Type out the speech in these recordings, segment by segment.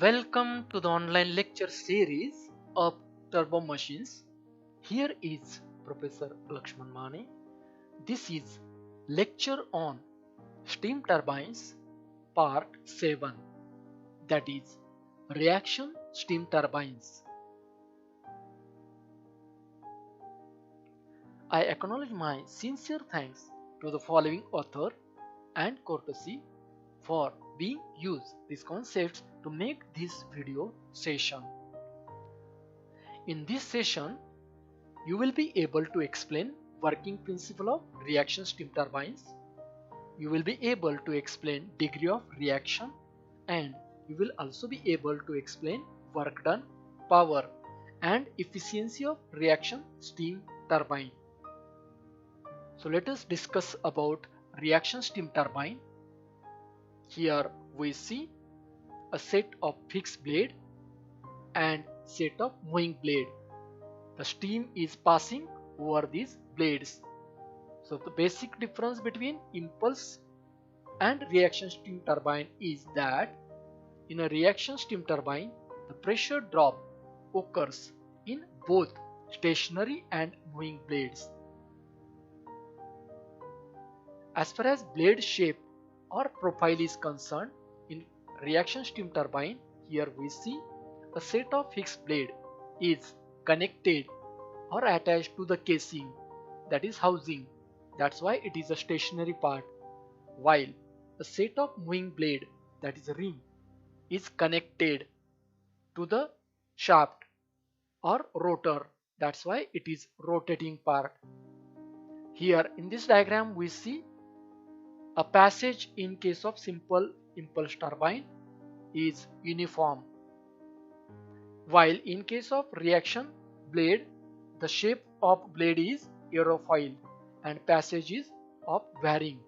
Welcome to the online lecture series of turbo machines. Here is Professor Lakshman Mane. This is lecture on steam turbines part 7, that is reaction steam turbines. I acknowledge my sincere thanks to the following author and courtesy for being used these concepts to make this video session. In this session, you will be able to explain working principle of reaction steam turbines. You will be able to explain degree of reaction, and you will also be able to explain work done, power and efficiency of reaction steam turbine. So let us discuss about reaction steam turbine. Here we see a set of fixed blade and set of moving blade. The steam is passing over these blades. So the basic difference between impulse and reaction steam turbine is that in a reaction steam turbine, the pressure drop occurs in both stationary and moving blades. As far as blade shape or profile is concerned, in reaction steam turbine, here we see a set of fixed blade is connected or attached to the casing, that is housing. That's why it is a stationary part, while a set of moving blade, that is a ring, is connected to the shaft or rotor. That's why it is rotating part. Here in this diagram we see a passage in case of simple impulse turbine is uniform, while in case of reaction blade, the shape of blade is aerofoil and passage is of varying.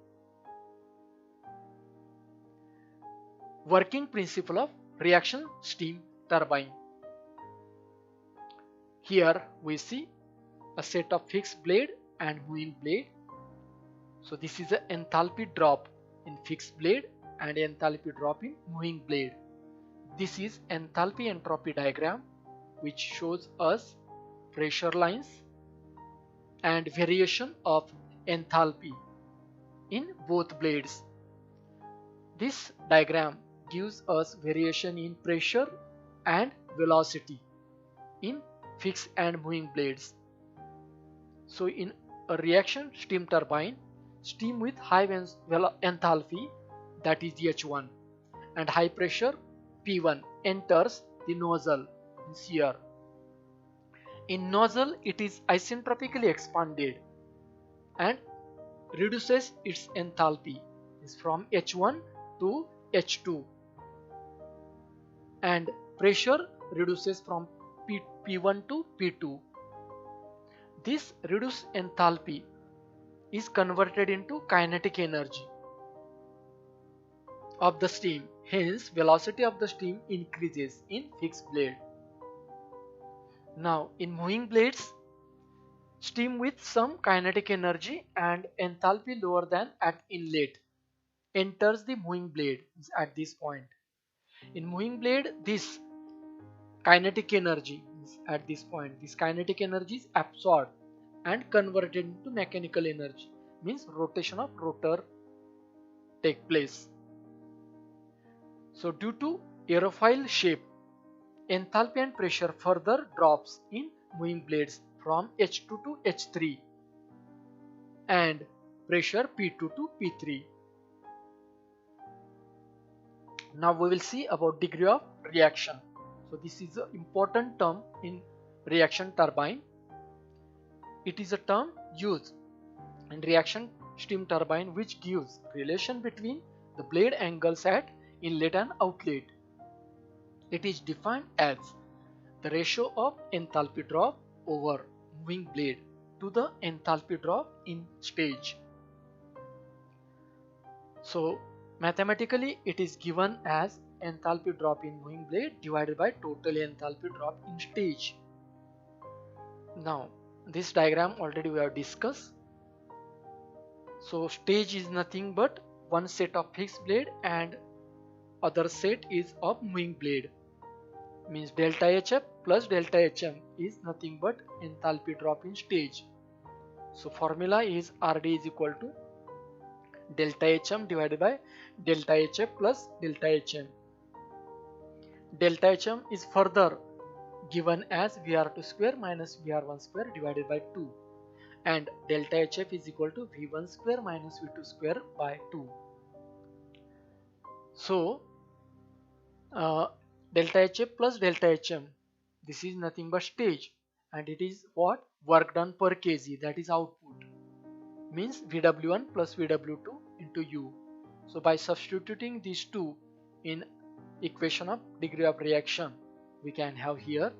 Working principle of reaction steam turbine. Here we see a set of fixed blade and moving blade. So this is the enthalpy drop in fixed blade and enthalpy drop in moving blade. This is enthalpy entropy diagram, which shows us pressure lines and variation of enthalpy in both blades. This diagram gives us variation in pressure and velocity in fixed and moving blades. So in a reaction steam turbine, steam with high enthalpy, that is H1, and high pressure P1 enters the nozzle here. In nozzle, it is isentropically expanded and reduces its enthalpy is from H1 to H2, and pressure reduces from P1 to P2. This reduced enthalpy is converted into kinetic energy of the steam. Hence, velocity of the steam increases in fixed blade. Now, in moving blades, steam with some kinetic energy and enthalpy lower than at inlet enters the moving blade at this point. In moving blade, this kinetic energy is at this point. This kinetic energy is absorbed and converted into mechanical energy, means rotation of rotor take place. So due to aerofoil shape, enthalpy and pressure further drops in moving blades from H2 to H3 and pressure P2 to P3. Now we will see about degree of reaction. So this is an important term in reaction turbine. It is a term used in reaction steam turbine which gives relation between the blade angles at inlet and outlet. It is defined as the ratio of enthalpy drop over moving blade to the enthalpy drop in stage. So mathematically it is given as enthalpy drop in moving blade divided by total enthalpy drop in stage. Now this diagram already we have discussed. So stage is nothing but one set of fixed blade and other set is of moving blade. means delta HF plus delta HM is nothing but enthalpy drop in stage. So formula is RD is equal to delta HM divided by delta HF plus delta HM. Delta HM is further given as VR2 square minus VR1 square divided by 2, and delta HF is equal to V1 square minus V2 square by 2. So delta HF plus delta HM, this is nothing but stage, and it is what? Work done per kg, that is output, means VW1 plus VW2 into U. So by substituting these two in equation of degree of reaction, we can have here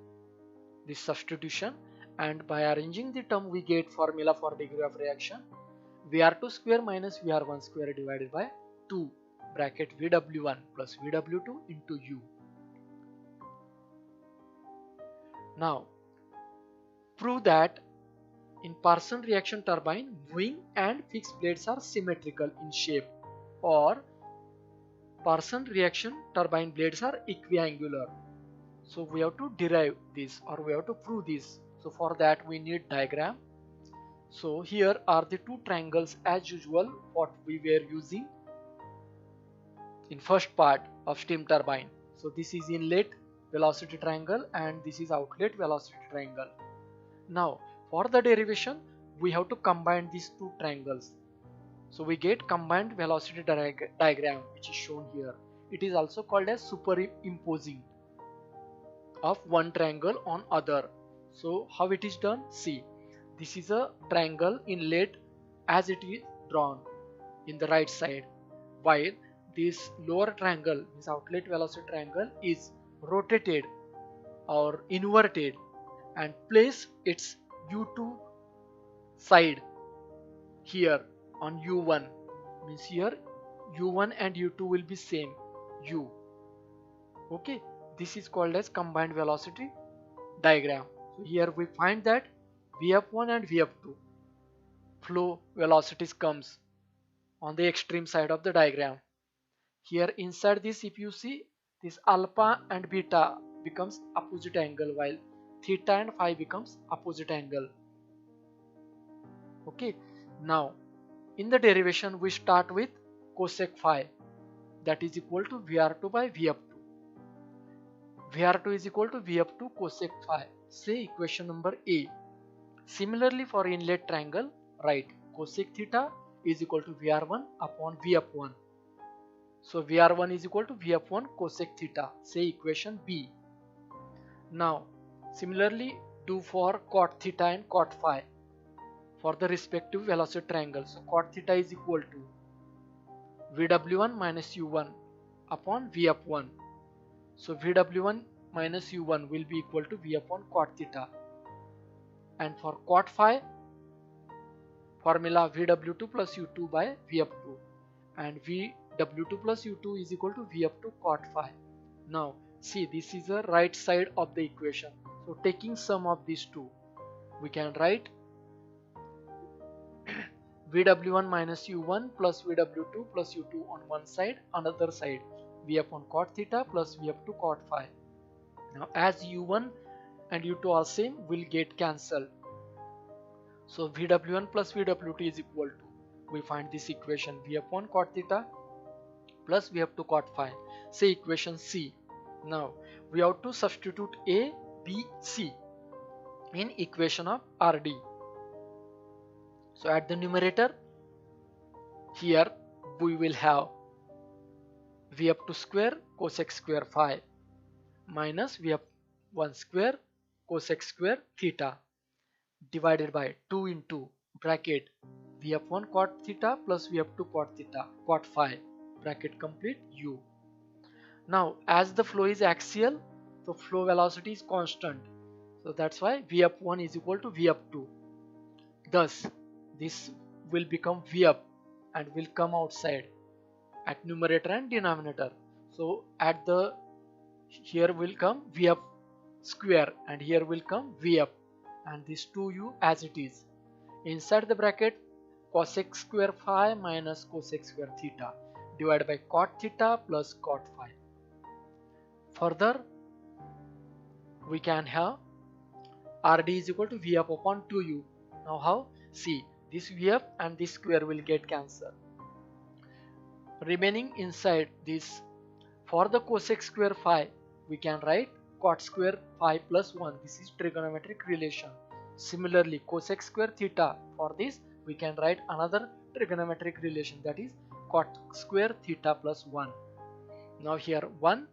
this substitution, and by arranging the term we get formula for degree of reaction, VR2 square minus VR1 square divided by 2 bracket VW1 plus VW2 into U. Now prove that in Parsons reaction turbine, moving and fixed blades are symmetrical in shape, or Parsons reaction turbine blades are equiangular. So we have to derive this, or we have to prove this. So for that we need diagram. So here are the two triangles as usual what we were using in first part of steam turbine. So this is inlet velocity triangle and this is outlet velocity triangle. Now for the derivation we have to combine these two triangles. So we get combined velocity diagram, which is shown here. It is also called as superimposing of one triangle on other. So how it is done? See, this is a triangle inlet as it is drawn in the right side, while this lower triangle, this outlet velocity triangle, is rotated or inverted and place its U2 side here on U1, means here U1 and U2 will be same U. Okay, this is called as combined velocity diagram. So here we find that VF1 and VF2 flow velocities comes on the extreme side of the diagram. Here inside this, if you see, this alpha and beta becomes opposite angle, while theta and phi becomes opposite angle. Okay, now in the derivation we start with cosec phi, that is equal to VR2 by VF2. VR2 is equal to VF2 cosec phi. Say equation number A. Similarly for inlet triangle, write cosec theta is equal to VR1 upon VF1. So VR1 is equal to VF1 cosec theta. Say equation B. Now similarly do for cot theta and cot phi for the respective velocity triangles. So cot theta is equal to VW1 minus U1 upon VF1. So VW1 minus U1 will be equal to V upon cot theta. And for cot phi, formula VW2 plus U2 by VF2. And VW2 plus U2 is equal to VF2 cot phi. Now see, this is the right side of the equation. So taking sum of these two, we can write VW1 minus U1 plus VW2 plus U2 on one side, another side V upon cot theta plus VF2 cot phi. Now as U1 and U2 are same, will get cancelled. So VW1 plus VW2 is equal to, we find this equation V upon cot theta plus VF2 cot phi. Say equation C. Now we have to substitute A, B, C in equation of RD. So at the numerator, here we will have VF2 square cosec square phi minus VF1 square cosec square theta divided by 2 into bracket VF1 cot theta plus VF2 cot theta cot phi bracket complete U. Now as the flow is axial, the flow velocity is constant. So that's why VF1 is equal to VF2. Thus this will become VF and will come outside at numerator and denominator. So at the here will come VF square and here will come VF, and this 2U as it is. Inside the bracket cosec square phi minus cosec square theta divided by cot theta plus cot phi. Further we can have Rd is equal to Vf upon 2u. Now how? See, this Vf and this square will get cancelled. Remaining inside this, for the cosec square phi, we can write cot square phi plus 1. This is trigonometric relation. Similarly, cosec square theta, for this we can write another trigonometric relation, that is cot square theta plus 1. Now here 1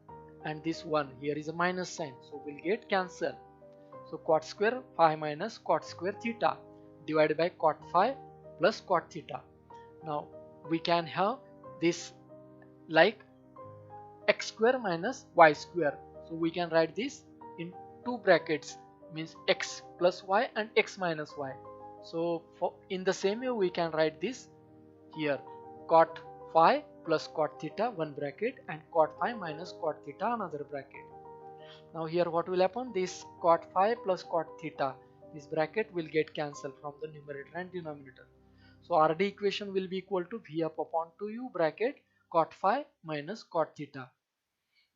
and this 1, here is a minus sign, so we'll get cancelled. So cot square phi minus cot square theta divided by cot phi plus cot theta. Now we can have this like x square minus y square. So we can write this in two brackets, means x plus y and x minus y. So in the same way we can write this here, cot phi plus cot theta one bracket and cot phi minus cot theta another bracket. Now here what will happen, this cot phi plus cot theta, this bracket will get cancelled from the numerator and denominator. So Rd equation will be equal to Vf upon 2u bracket cot phi minus cot theta.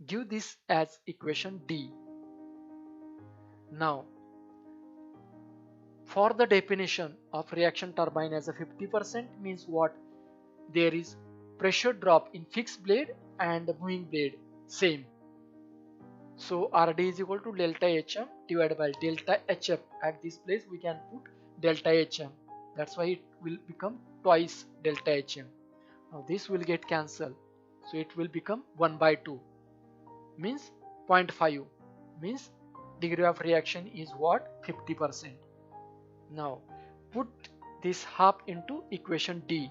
Give this as equation D. Now for the definition of reaction turbine as a 50% means what? There is pressure drop in fixed blade and moving blade same. So Rd is equal to delta Hm divided by delta Hf. At this place we can put delta Hm. That's why it will become twice delta Hm. Now this will get cancelled. So it will become 1 by 2. Means 0.5. Means degree of reaction is what? 50%. Now put this half into equation D.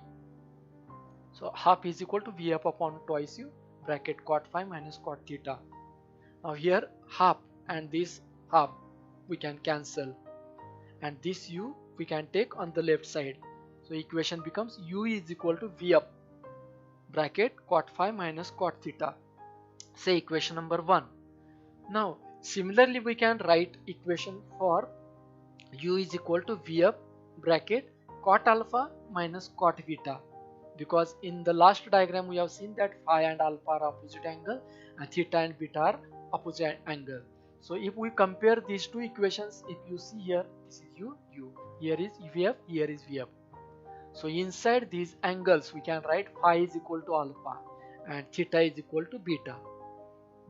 So half is equal to Vf upon twice u bracket cot phi minus cot theta. Now here half and this half we can cancel, and this u we can take on the left side. So equation becomes u is equal to Vf bracket cot phi minus cot theta. Say equation number 1. Now similarly we can write equation for u is equal to Vf bracket cot alpha minus cot beta, because in the last diagram we have seen that phi and alpha are opposite angle and theta and beta are opposite angle. So if we compare these two equations, if you see here, this is u, here is Vf, here is Vf. So inside these angles we can write phi is equal to alpha and theta is equal to beta.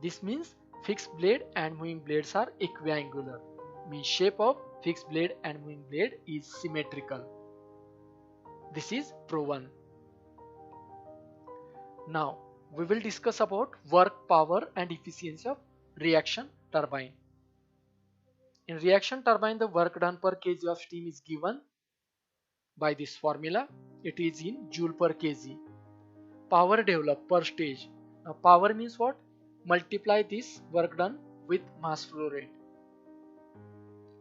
This means fixed blade and moving blades are equiangular, means shape of fixed blade and moving blade is symmetrical. This is proven. Now we will discuss about work, power and efficiency of reaction turbine. In reaction turbine, the work done per kg of steam is given by this formula. It is in joule per kg. Power developed per stage. Now power means what? Multiply this work done with mass flow rate,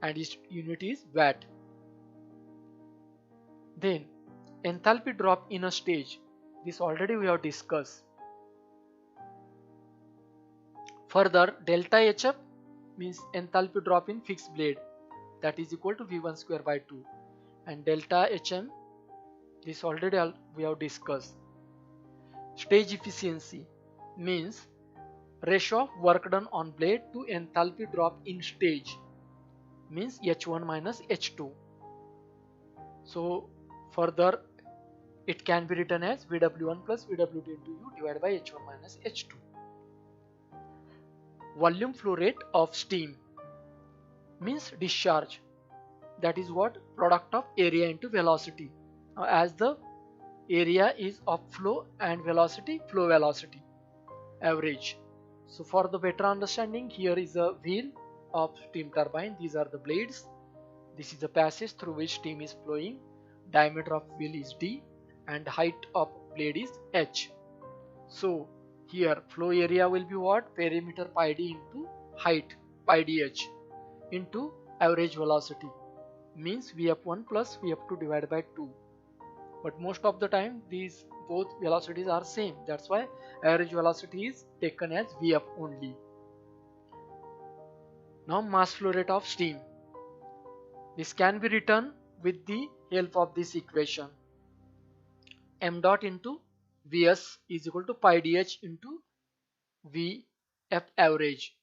and its unit is watt. Then enthalpy drop in a stage. This already we have discussed. Further, delta Hf means enthalpy drop in fixed blade, that is equal to V1 square by 2, and delta Hm, this already we have discussed. Stage efficiency means ratio of work done on blade to enthalpy drop in stage, means H1 minus H2. So further it can be written as Vw1 plus Vw2 into U divided by H1 minus H2. Volume flow rate of steam means discharge, that is what? Product of area into velocity. Now as the area is of flow and velocity, flow velocity average. So for the better understanding, here is a wheel of steam turbine. These are the blades. This is the passage through which steam is flowing. Diameter of wheel is d and height of blade is h. So here flow area will be what? Perimeter pi d into height pi dh into average velocity, means Vf1 plus Vf2 divided by 2. But most of the time these both velocities are same, that's why average velocity is taken as Vf only. Now mass flow rate of steam. This can be written with the help of this equation. M dot into Vs is equal to pi dh into Vf average.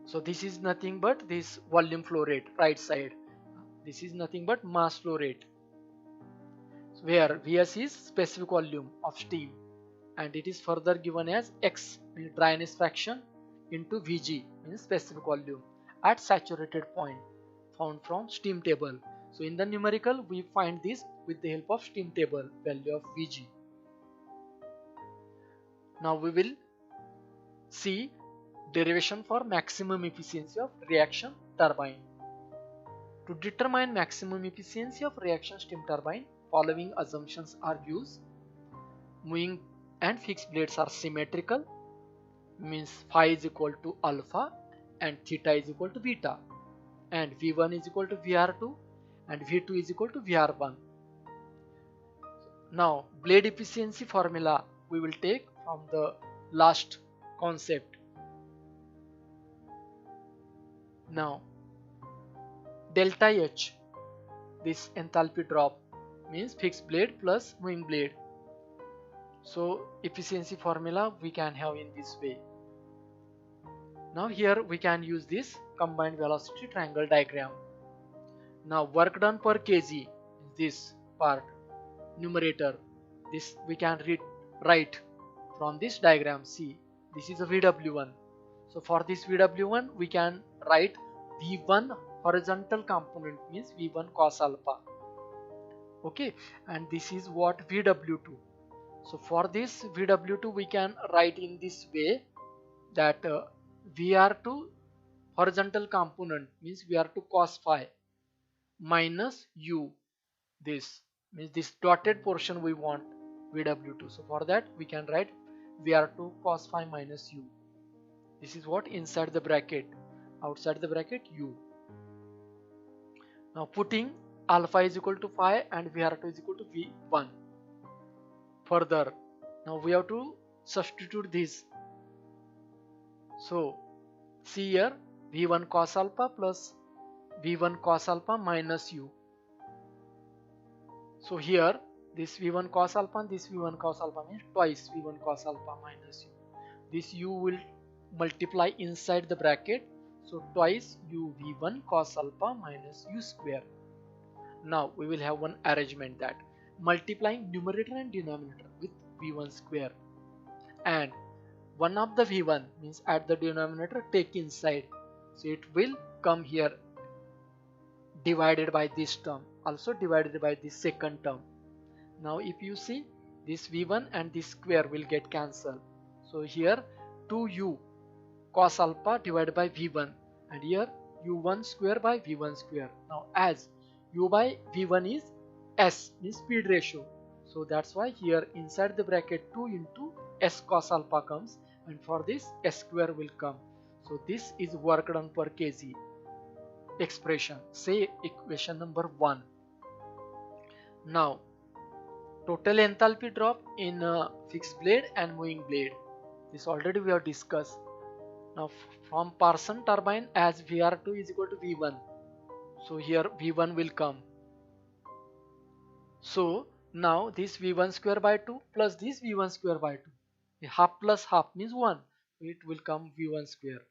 So this is nothing but this volume flow rate, right side. This is nothing but mass flow rate, where Vs is specific volume of steam, and it is further given as X, means dryness fraction, into Vg, means specific volume at saturated point, found from steam table. So in the numerical we find this with the help of steam table value of Vg. Now we will see derivation for maximum efficiency of reaction turbine. To determine maximum efficiency of reaction steam turbine, following assumptions are used. Moving and fixed blades are symmetrical, means phi is equal to alpha and theta is equal to beta, and V1 is equal to VR2 and V2 is equal to VR1. Now blade efficiency formula we will take from the last concept. Now delta H, this enthalpy drop, means fixed blade plus moving blade. So efficiency formula we can have in this way. Now here we can use this combined velocity triangle diagram. Now work done per kg, this part, numerator, this we can write from this diagram. See, this is a VW1. So for this VW1 we can write V1 horizontal component, means V1 cos alpha. Okay, and this is what VW2. So for this VW2 we can write in this way that VR2 horizontal component means VR2 cos phi minus U, this means this dotted portion we want VW2. So for that we can write VR2 cos phi minus U. This is what inside the bracket, outside the bracket U. Now putting alpha is equal to phi and VR2 is equal to V1. Further, now we have to substitute this. So see here, V1 cos alpha plus V1 cos alpha minus U. So here this V1 cos alpha and this V1 cos alpha means twice V1 cos alpha minus U. This U will multiply inside the bracket, so twice U V1 cos alpha minus U square. Now we will have one arrangement, that multiplying numerator and denominator with V1 square, and one of the V1 means at the denominator take inside, so it will come here divided by this term, also divided by this second term. Now if you see, this V1 and this square will get cancelled, so here 2U cos alpha divided by V1, and here U1 square by V1 square. Now as U by V1 is S, means speed ratio, so that's why here inside the bracket 2 into S cos alpha comes, and for this S square will come. So this is work done per kg expression, say equation number 1. Now total enthalpy drop in fixed blade and moving blade, this already we have discussed. Now from Parsons turbine, as VR2 is equal to V1, so here V1 will come. So now this V1 square by 2 plus this V1 square by 2, half plus half means 1, it will come V1 square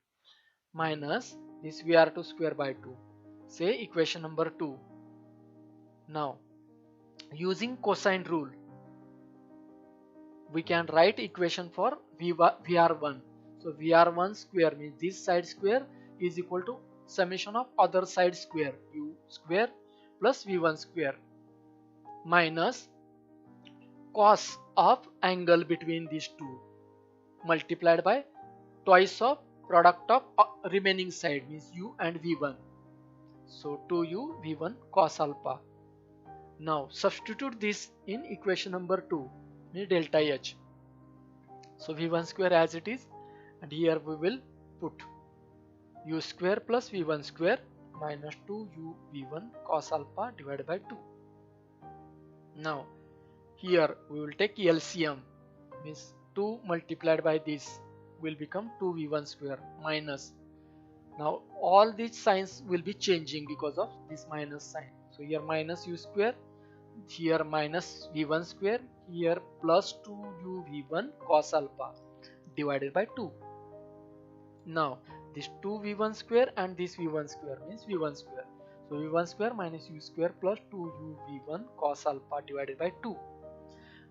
minus this VR2 square by 2, say equation number 2. Now using cosine rule we can write equation for VR1. So VR1 square means this side square is equal to summation of other side square, U square plus V1 square, minus cos of angle between these two multiplied by twice of product of remaining side, means U and V1. So 2U V1 cos alpha. Now substitute this in equation number 2, means delta H. So V1 square as it is, and here we will put U square plus V1 square minus 2U V1 cos alpha divided by 2. Now here we will take LCM, means 2 multiplied by this will become 2V1 square minus. Now all these signs will be changing because of this minus sign. So here minus U square, here minus V1 square, here plus 2U V1 cos alpha divided by 2. Now this 2v1 square and this v1 square means v1 square. So v1 square minus u square plus 2uv1 cos alpha divided by 2.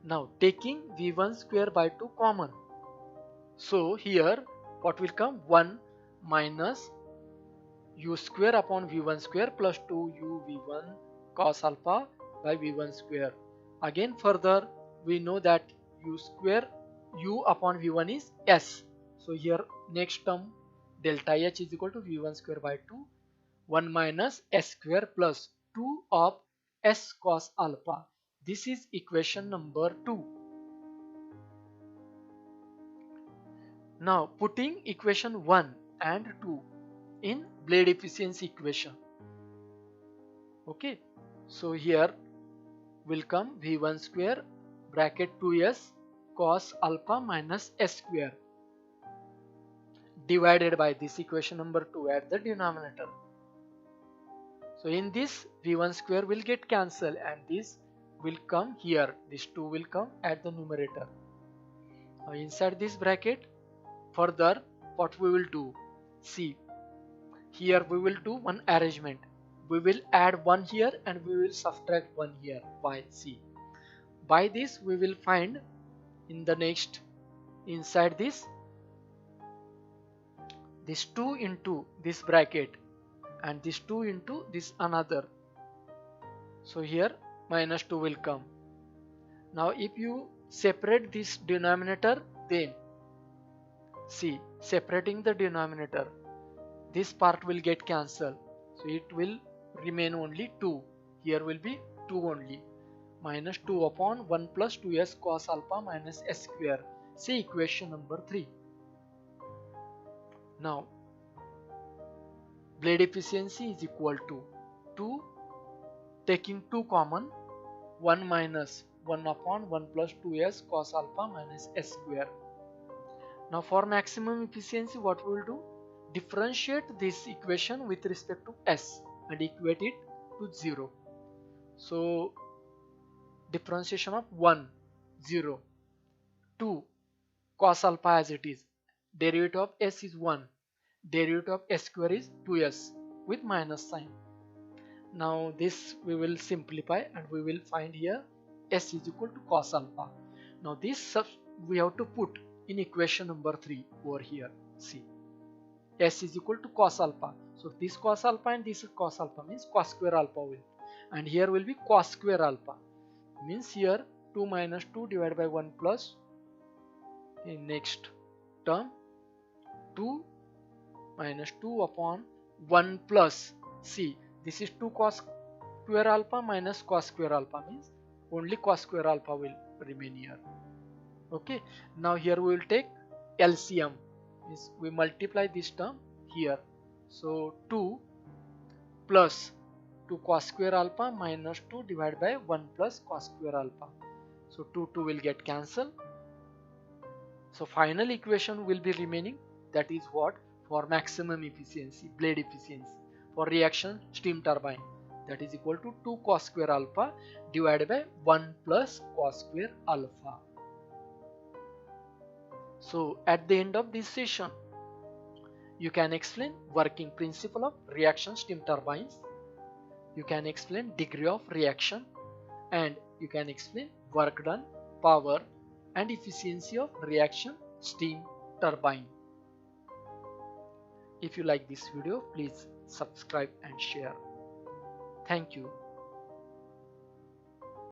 Now taking v1 square by 2 common. So here what will come? 1 minus u square upon v1 square plus 2uv1 cos alpha by v1 square. Again further we know that u upon v1 is s. So here next term delta h is equal to v1 square by 2, 1 minus s square plus 2 of s cos alpha. This is equation number 2. Now putting equation 1 and 2 in blade efficiency equation. Okay, so here will come v1 square bracket 2s cos alpha minus s square divided by this equation number 2 at the denominator. So in this v1 square will get cancelled and this will come here, this 2 will come at the numerator. Now inside this bracket further what we will do, see here we will do one arrangement. We will add 1 here and we will subtract 1 here. Why? See, by this we will find in the next inside this 2 into this bracket and this 2 into this another. So here minus 2 will come. Now if you separate this denominator, then see, separating the denominator, this part will get cancelled. So it will remain only 2. Here will be 2 only. Minus 2 upon 1 plus 2s cos alpha minus s square. See equation number 3. Now blade efficiency is equal to 2 taking 2 common, 1 minus 1 upon 1 plus 2s cos alpha minus s square. Now for maximum efficiency what we will do? Differentiate this equation with respect to s and equate it to 0. So differentiation of 1, 0, 2 cos alpha as it is, derivative of s is 1, derivative of s square is 2s with minus sign. Now this we will simplify and we will find here s is equal to cos alpha. Now this we have to put in equation number 3 over here. See, s is equal to cos alpha. So this cos alpha and this cos alpha means cos square alpha will, and here will be cos square alpha, means here 2 minus 2 divided by 1 plus in next term 2 minus 2 upon 1 plus, see this is 2 cos square alpha minus cos square alpha means only cos square alpha will remain here. Okay, now here we will take LCM, means we multiply this term here. So 2 plus 2 cos square alpha minus 2 divided by 1 plus cos square alpha. So 2 will get cancelled. So final equation will be remaining, that is what? For maximum efficiency, blade efficiency for reaction steam turbine, that is equal to 2 cos square alpha divided by 1 plus cos square alpha. So at the end of this session you can explain working principle of reaction steam turbines, you can explain degree of reaction, and you can explain work done, power and efficiency of reaction steam turbine. If you like this video, please subscribe and share. Thank you.